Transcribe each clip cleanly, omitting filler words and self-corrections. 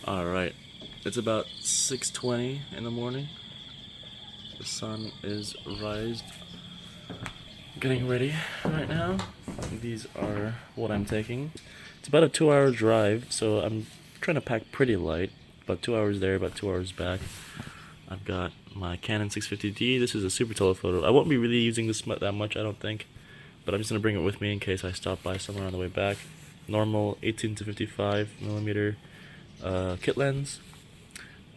Alright, it's about 6:20 in the morning. The sun is rised. Getting ready right now. These are what I'm taking. It's about a 2-hour drive, so I'm trying to pack pretty light. About 2 hours there, about 2 hours back. I've got my Canon 650D. This is a super telephoto. I won't be really using this that much, I don't think. But I'm just going to bring it with me in case I stop by somewhere on the way back. Normal 18 to 55 millimeter kit lens.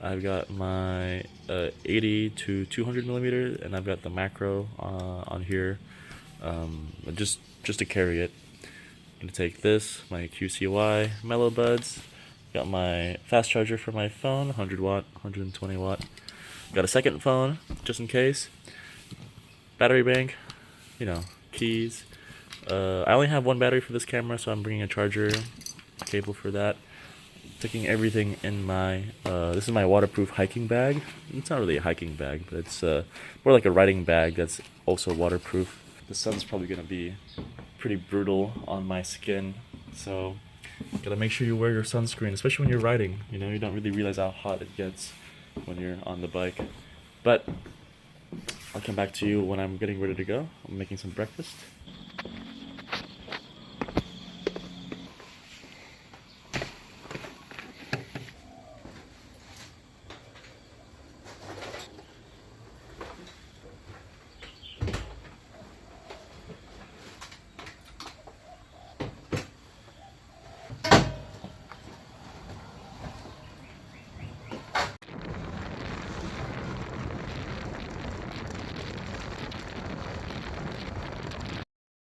I've got my 80 to 200 millimeter, and I've got the macro on here, just to carry it. I'm gonna take this, my QCY Mellow Buds. Got my fast charger for my phone, 100 watt, 120 watt. Got a second phone just in case. Battery bank, keys. I only have one battery for this camera, so I'm bringing a charger, cable for that. Taking everything in my, this is my waterproof hiking bag. It's not really a hiking bag, but it's more like a riding bag that's also waterproof. The sun's probably going to be pretty brutal on my skin, so gotta make sure you wear your sunscreen, especially when you're riding. You don't really realize how hot it gets when you're on the bike. But I'll come back to you when I'm getting ready to go. I'm making some breakfast.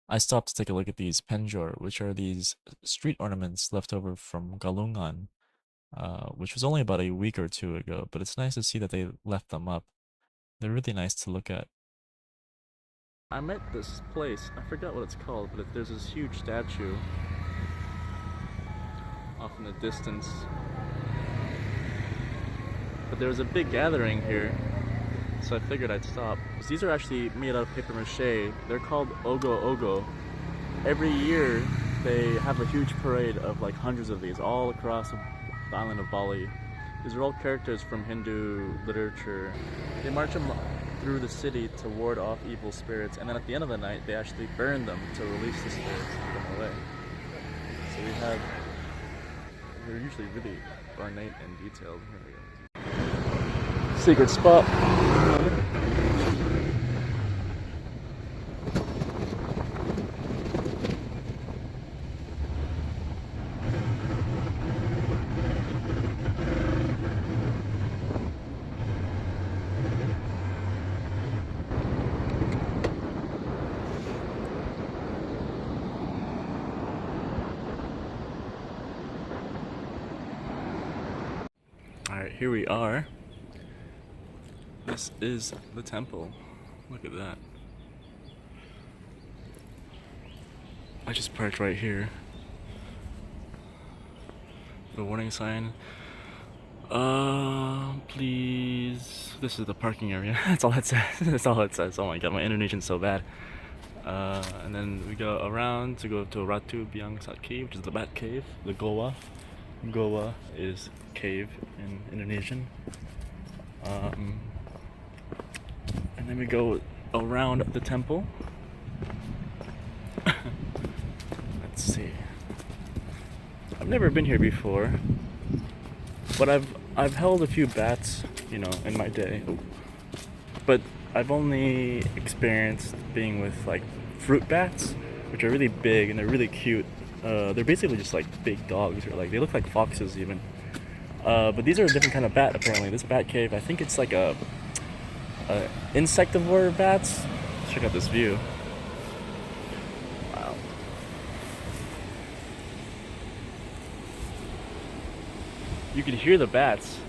I stopped to take a look at these penjor, which are these street ornaments left over from Galungan, which was only about a week or two ago, but it's nice to see that they left them up. They're really nice to look at. I'm at this place, I forgot what it's called, but there's this huge statue off in the distance. But there was a big gathering here, so I figured I'd stop. These are actually made out of paper mache. They're called Ogo Ogo. Every year they have a huge parade of like hundreds of these all across the island of Bali. These are all characters from Hindu literature. They march them through the city to ward off evil spirits, and then at the end of the night they actually burn them to release the spirits and get them away. So they're usually really ornate and detailed. Here we go. Secret spot. Alright, here we are. This is the temple. Look at that. I just parked right here. The warning sign. Please. This is the parking area. That's all it says. That's all it says. Oh my god, my Indonesian's so bad. And then we go around to go to Ratu Biang Sat Cave, which is the Bat Cave, the Goa. Goa is cave in Indonesian. And then we go around the temple. Let's see. I've never been here before, but I've held a few bats, in my day. But I've only experienced being with like fruit bats, which are really big and they're really cute. They're basically just like big dogs, or like they look like foxes even. But these are a different kind of bat apparently. This bat cave, I think it's like a insectivore bats. Check out this view. Wow. You can hear the bats.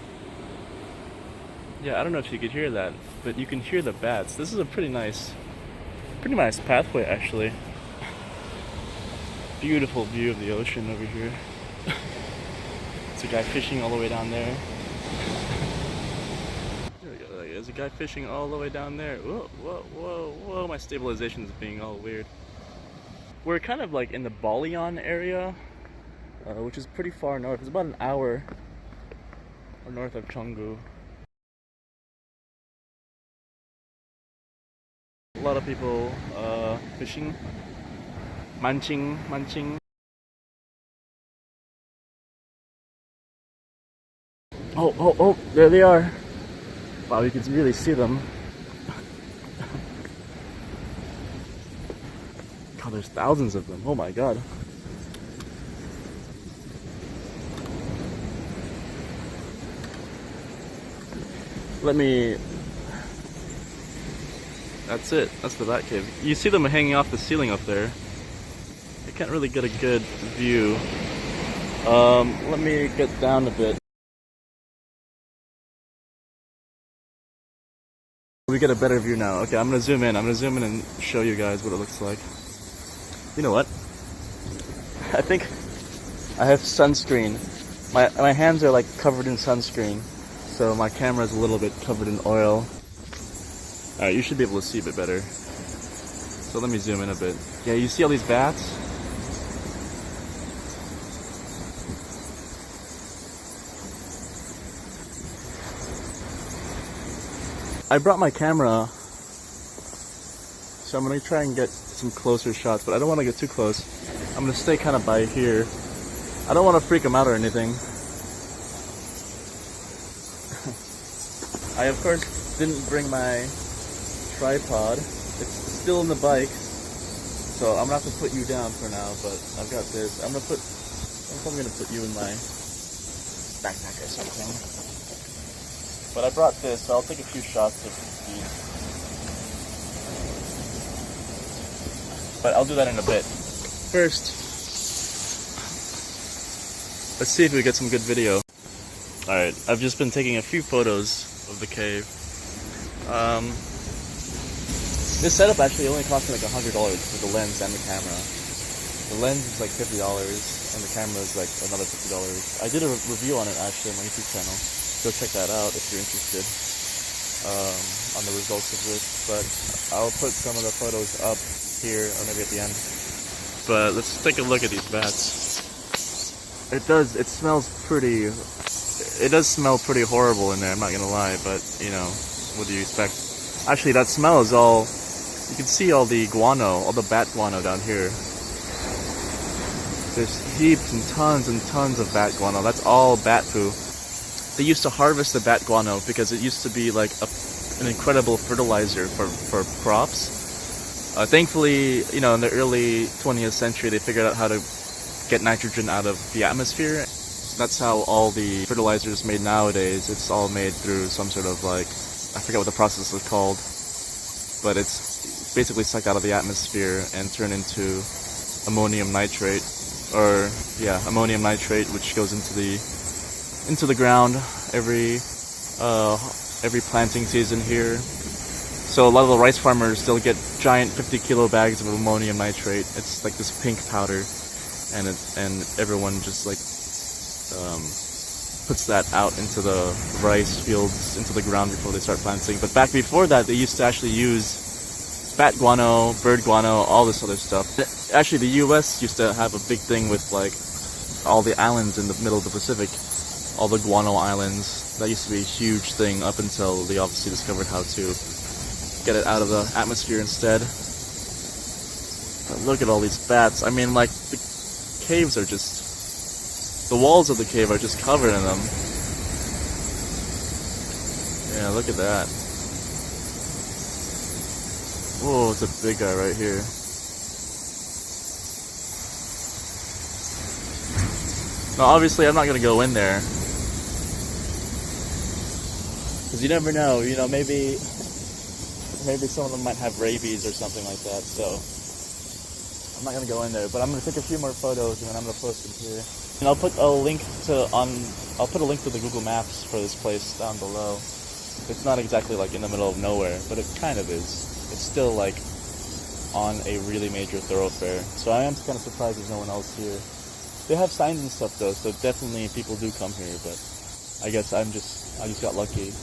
Yeah, I don't know if you could hear that, but you can hear the bats. This is a pretty nice pathway actually. Beautiful view of the ocean over here. There's a guy fishing all the way down there. There we go. There's a guy fishing all the way down there. Whoa, whoa, whoa, whoa. My stabilization is being all weird. We're kind of like in the Balian area, which is pretty far north. It's about an hour or north of Cheonggu. A lot of people fishing, manching. Oh, there they are. Wow, you can really see them. God, there's thousands of them. Oh my god. That's it. That's the bat cave. You see them hanging off the ceiling up there. I can't really get a good view. Let me get down a bit. We get a better view now. Okay, I'm gonna zoom in. And show you guys what it looks like. You know what? I think I have sunscreen. My hands are like covered in sunscreen, so my camera is a little bit covered in oil. Alright, you should be able to see a bit better. So let me zoom in a bit. Yeah, you see all these bats? I brought my camera, so I'm gonna try and get some closer shots, but I don't want to get too close. I'm gonna stay kind of by here. I don't want to freak them out or anything. I of course didn't bring my tripod. It's still in the bike, so I'm gonna have to put you down for now, but I've got this. I'm probably gonna put you in my backpack or something. But I brought this, so I'll take a few shots of these. But I'll do that in a bit. First, let's see if we get some good video. Alright, I've just been taking a few photos of the cave. This setup actually only cost me like $100 for the lens and the camera. The lens is like $50 and the camera is like another $50. I did a review on it actually on my YouTube channel. Go check that out if you're interested on the results of this. But I'll put some of the photos up here or maybe at the end. But let's take a look at these bats. It does smell pretty horrible in there, I'm not gonna lie, but you know, what do you expect? Actually, that smell is all, you can see all the guano, all the bat guano down here. There's heaps and tons of bat guano. That's all bat poo. They used to harvest the bat guano because it used to be like an incredible fertilizer for crops. Thankfully, you know, in the early 20th century, they figured out how to get nitrogen out of the atmosphere. That's how all the fertilizer is made nowadays. It's all made through some sort of like, I forget what the process is called, but it's basically sucked out of the atmosphere and turned into ammonium nitrate, ammonium nitrate, which goes into the ground every planting season here. So a lot of the rice farmers still get giant 50-kilo bags of ammonium nitrate. It's like this pink powder, and everyone just like puts that out into the rice fields, into the ground before they start planting. But back before that, they used to actually use bat guano, bird guano, all this other stuff. Actually, the US used to have a big thing with like all the islands in the middle of the Pacific, all the guano islands. That used to be a huge thing up until they obviously discovered how to get it out of the atmosphere instead. But look at all these bats. I mean, like, the caves are just, the walls of the cave are just covered in them. Yeah, look at that. Whoa, it's a big guy right here. Now, obviously, I'm not gonna go in there, because you never know. You know, maybe some of them might have rabies or something like that. So I'm not gonna go in there, but I'm gonna take a few more photos and then I'm gonna post them here. And I'll put a link to the Google Maps for this place down below. It's not exactly like in the middle of nowhere, but it kind of is. It's still like on a really major thoroughfare. So I am kind of surprised there's no one else here. They have signs and stuff though, so definitely people do come here, but I guess I just got lucky.